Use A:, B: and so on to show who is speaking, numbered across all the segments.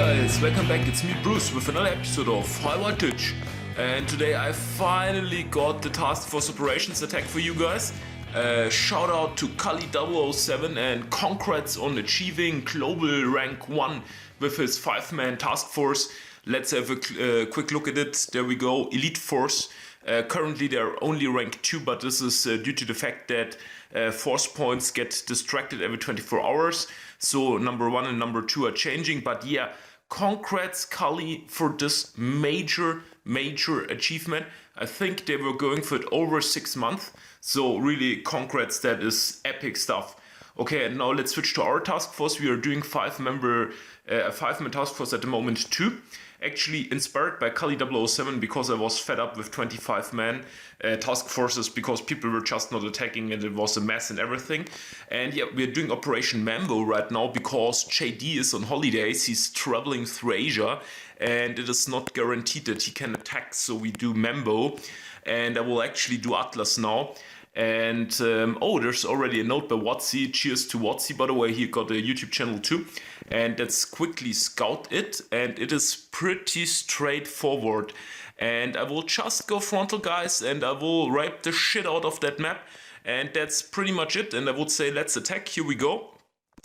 A: guys, welcome back. It's me Bruce with another episode of High Voltage, and today I finally got the Taskforce Operations attack for you guys. Shout out to Kali 007 and congrats on achieving global rank 1 with his 5-man task force. Let's have a quick look at it. There we go, Elite Force. Currently they're only rank 2, but this is due to the fact that force points get distracted every 24 hours. So number 1 and number 2 are changing. But yeah, congrats Kali for this major achievement. I think they were going for it over 6 months. So really congrats, that is epic stuff. Okay, and now let's switch to our task force. We are doing 5-man task force at the moment too. Actually inspired by Kali 007 because I was fed up with 25-man task forces because people were just not attacking and it was a mess and everything. And yeah, we're doing Operation Mambo right now because JD is on holidays. He's traveling through Asia and it is not guaranteed that he can attack, so we do Mambo. And I will actually do Atlas now. And oh, there's already a note by Watsy. Cheers to Watsy, by the way. He got a YouTube channel too. And let's quickly scout it. And it is pretty straightforward. And I will just go frontal, guys, and I will rape the shit out of that map. And that's pretty much it. And I would say let's attack. Here we go.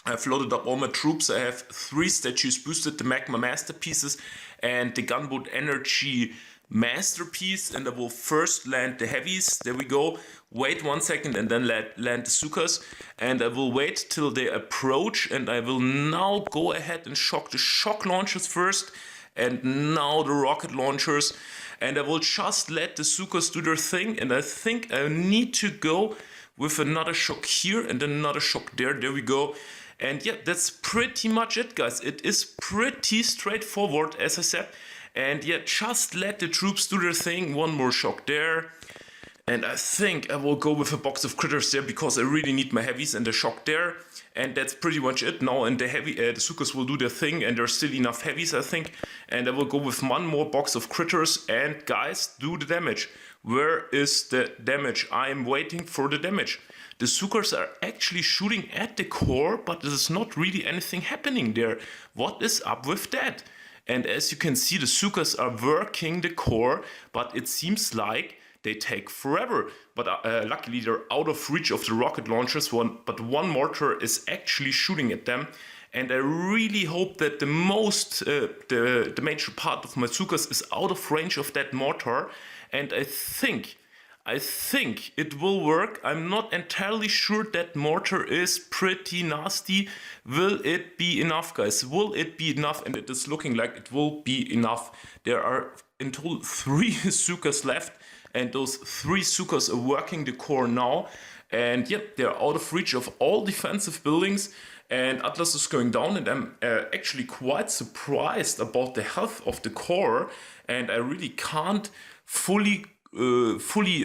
A: I've loaded up all my troops. I have 3 statues boosted, the Magma Masterpieces and the Gunboat Energy Masterpiece, and I will first land the heavies. There we go. Wait 1 second and then land the Sukas, and I will wait till they approach, and I will now go ahead and shock the shock launchers first and now the rocket launchers, and I will just let the Sukas do their thing. And I think I need to go with another shock here and then another shock there. There we go. And yeah, that's pretty much it, guys. It is pretty straightforward, as I said. And yeah, just let the troops do their thing. One more shock there. And I think I will go with a box of critters there because I really need my heavies and the shock there. And that's pretty much it now. And the Sukas will do their thing, and there's still enough heavies, I think. And I will go with one more box of critters. And guys, do the damage. Where is the damage? I am waiting for the damage. The Sukas are actually shooting at the core, but there's not really anything happening there. What is up with that? And as you can see, the Sukas are working the core, but it seems like they take forever. But luckily they're out of reach of the rocket launchers, but one mortar is actually shooting at them. And I really hope that the major part of my Sukas is out of range of that mortar. And I think it will work. I'm not entirely sure. That mortar is pretty nasty. Will it be enough, guys? Will it be enough? And it is looking like it will be enough. There are in total 3 Sukas left, and those 3 Sukas are working the core now. And yep, they're out of reach of all defensive buildings. And Atlas is going down, and I'm actually quite surprised about the health of the core. And I really can't fully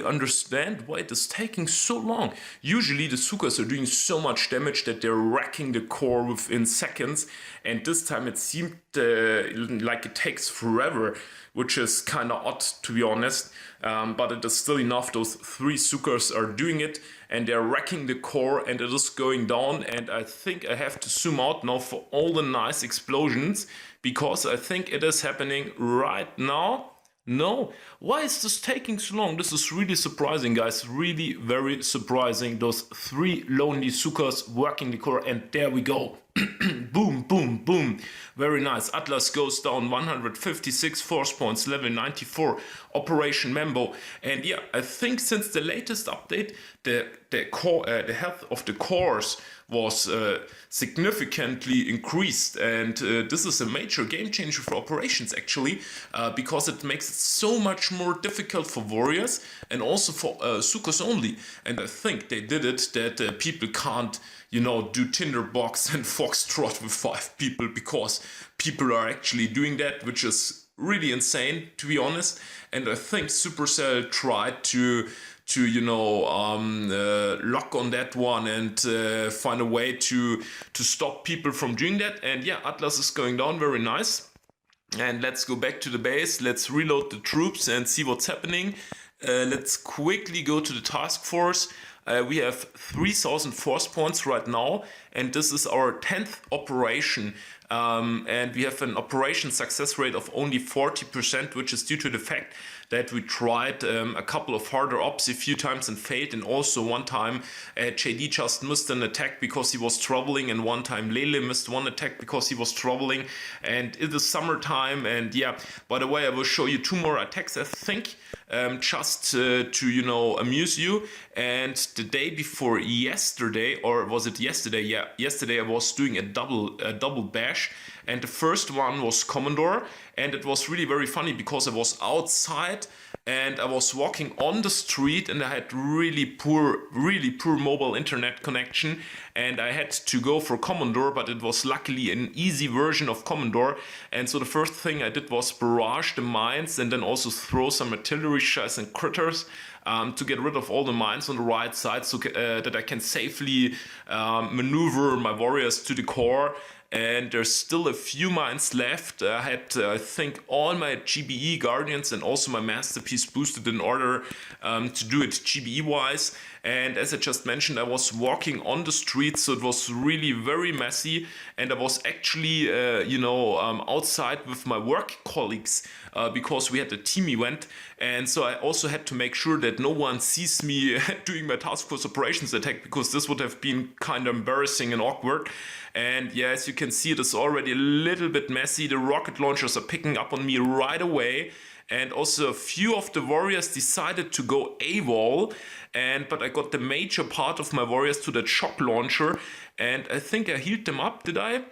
A: understand why it is taking so long. Usually the Sukas are doing so much damage that they're wrecking the core within seconds, and this time it seemed like it takes forever, which is kind of odd, to be honest. But it is still enough. Those 3 Sukas are doing it, and they're wrecking the core, and it is going down. And I think I have to zoom out now for all the nice explosions, because I think it is happening right now. No, why is this taking so long? This is really surprising, guys. Really very surprising. Those 3 lonely Sukas working the core, and there we go. Boom, boom, boom. Very nice. Atlas goes down 156 force points, level 94. Operation Mambo. And yeah, I think since the latest update, the health of the cores was significantly increased, and this is a major game changer for operations, actually, because it makes it so much more difficult for warriors and also for Sukas only. And I think they did it that people can't, do Tinderbox and Foxtrot with 5 people, because people are actually doing that, which is really insane, to be honest. And I think Supercell tried to lock on that one and find a way to stop people from doing that. And yeah, Atlas is going down, very nice. And let's go back to the base. Let's reload the troops and see what's happening. Let's quickly go to the task force. We have 3,000 force points right now, and this is our 10th operation. And we have an operation success rate of only 40%, which is due to the fact that we tried a couple of harder ops a few times and failed, and also one time JD just missed an attack because he was traveling, and one time Lele missed one attack because he was traveling, and it is summertime. And yeah, by the way, I will show you 2 more attacks, I think, just to amuse you. And the day before yesterday, or was it yesterday? Yeah, yesterday I was doing a double bash, and the first one was Commodore, and it was really very funny because I was outside and I was walking on the street, and I had really poor mobile internet connection, and I had to go for Commodore, but it was luckily an easy version of Commodore. And so the first thing I did was barrage the mines, and then also throw some artillery shells and critters to get rid of all the mines on the right side, so that I can safely maneuver my warriors to the core. And there's still a few mines left. I had, I think, all my GBE Guardians and also my Masterpiece boosted in order to do it GBE wise. And as I just mentioned, I was walking on the street, so it was really very messy. And I was actually, outside with my work colleagues because we had a team event. And so I also had to make sure that no one sees me doing my Taskforce Operations attack, because this would have been kind of embarrassing and awkward. And yeah, as you can see, it is already a little bit messy. The rocket launchers are picking up on me right away. And also a few of the warriors decided to go AWOL, but I got the major part of my warriors to that shock launcher, and I think I healed them up, did I?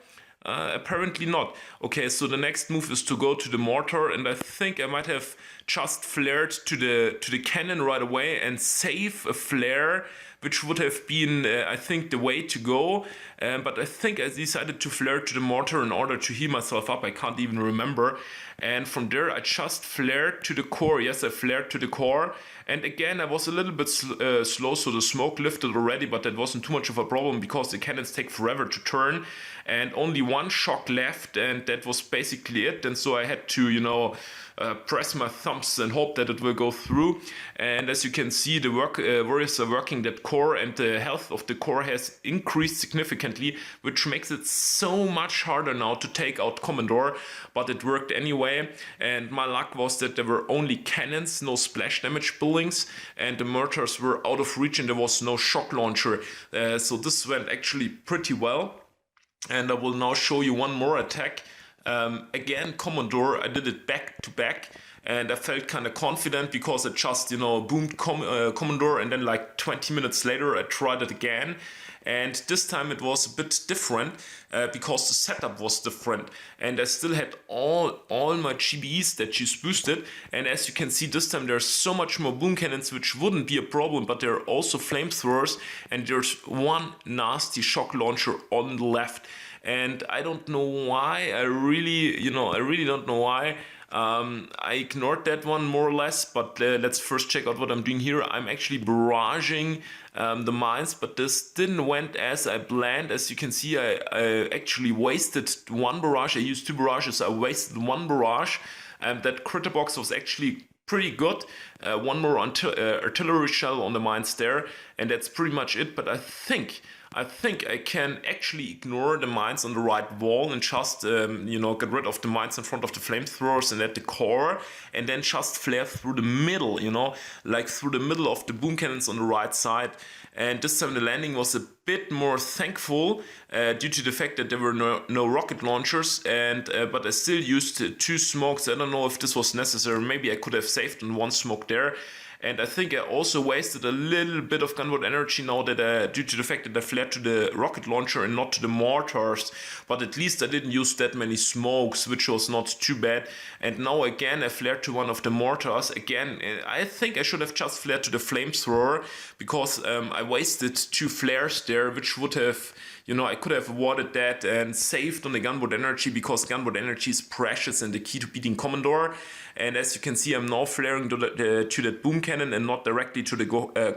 A: Apparently not. Okay, so the next move is to go to the mortar, and I think I might have just flared to the cannon right away and save a flare, which would have been, I think, the way to go. But I think I decided to flare to the mortar in order to heal myself up. I can't even remember. And from there, I just flared to the core. Yes, I flared to the core. And again, I was a little bit slow, so the smoke lifted already, but that wasn't too much of a problem because the cannons take forever to turn. And only one shock left, and that was basically it. And so I had to, press my thumbs and hope that it will go through. And as you can see, the warriors are working that core, and the health of the core has increased significantly, which makes it so much harder now to take out Commodore, but it worked anyway. And my luck was that there were only cannons, no splash damage buildings, and the mortars were out of reach, and there was no shock launcher. So this went actually pretty well. And I will now show you one more attack. Again, Commodore, I did it back to back, and I felt kind of confident because I just, boomed Commodore, and then like 20 minutes later I tried it again. And this time it was a bit different because the setup was different, and I still had all my GBEs that she's boosted. And as you can see, this time there's so much more boom cannons, which wouldn't be a problem, but there are also flamethrowers, and there's one nasty shock launcher on the left. And I don't know why. I really don't know why. I ignored that one more or less, but let's first check out what I'm doing here. I'm actually barraging the mines, but this didn't went as I planned. As you can see, I actually wasted one barrage. I used 2 barrages. I wasted 1 barrage, and that critter box was actually pretty good. One more artillery shell on the mines there, and that's pretty much it. But I think I can actually ignore the mines on the right wall and just, get rid of the mines in front of the flamethrowers and at the core, and then just flare through the middle, like through the middle of the boom cannons on the right side. And this time the landing was a bit more thankful due to the fact that there were no rocket launchers, but I still used 2 smokes. I don't know if this was necessary. Maybe I could have saved on 1 smoke there. And I think I also wasted a little bit of gunboat energy now that due to the fact that I flared to the rocket launcher and not to the mortars. But at least I didn't use that many smokes, which was not too bad. And now again I flared to one of the mortars. Again, I think I should have just flared to the flamethrower, because I wasted 2 flares there, which would have, You know, I could have avoided that and saved on the gunboat energy, because gunboat energy is precious and the key to beating Commodore. And as you can see, I'm now flaring to that boom cannon and not directly to the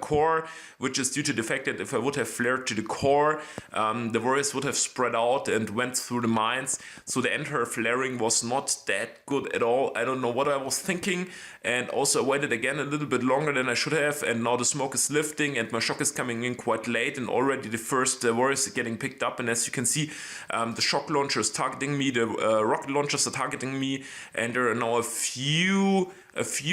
A: core, which is due to the fact that if I would have flared to the core, the warriors would have spread out and went through the mines. So the entire flaring was not that good at all. I don't know what I was thinking. And also I waited again a little bit longer than I should have. And now the smoke is lifting and my shock is coming in quite late. And already the first warriors are getting picked up. And as you can see, the shock launcher is targeting me. The rocket launchers are targeting me. And there are now a few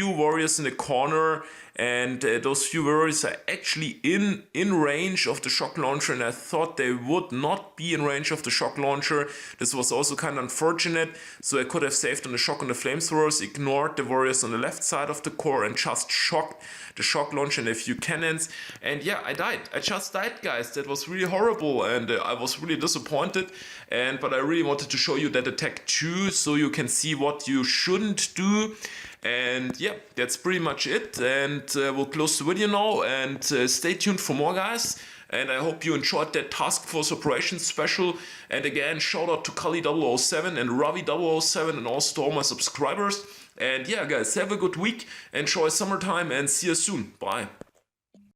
A: warriors in the corner, and those few warriors are actually in range of the shock launcher, and I thought they would not be in range of the shock launcher. This was also kind of unfortunate, so I could have saved on the shock and the flamethrowers, ignored the warriors on the left side of the core, and just shocked the shock launcher and a few cannons. And yeah, I died. I just died, guys. That was really horrible, and I was really disappointed. But I really wanted to show you that attack too, so you can see what you shouldn't do. And yeah, that's pretty much it. And we'll close the video now, and stay tuned for more, guys. And I hope you enjoyed that Taskforce Operations special. And again, shout out to Kali007 and Ravi007 and also to all my subscribers. And yeah, guys, have a good week, enjoy summertime, and see you soon. Bye.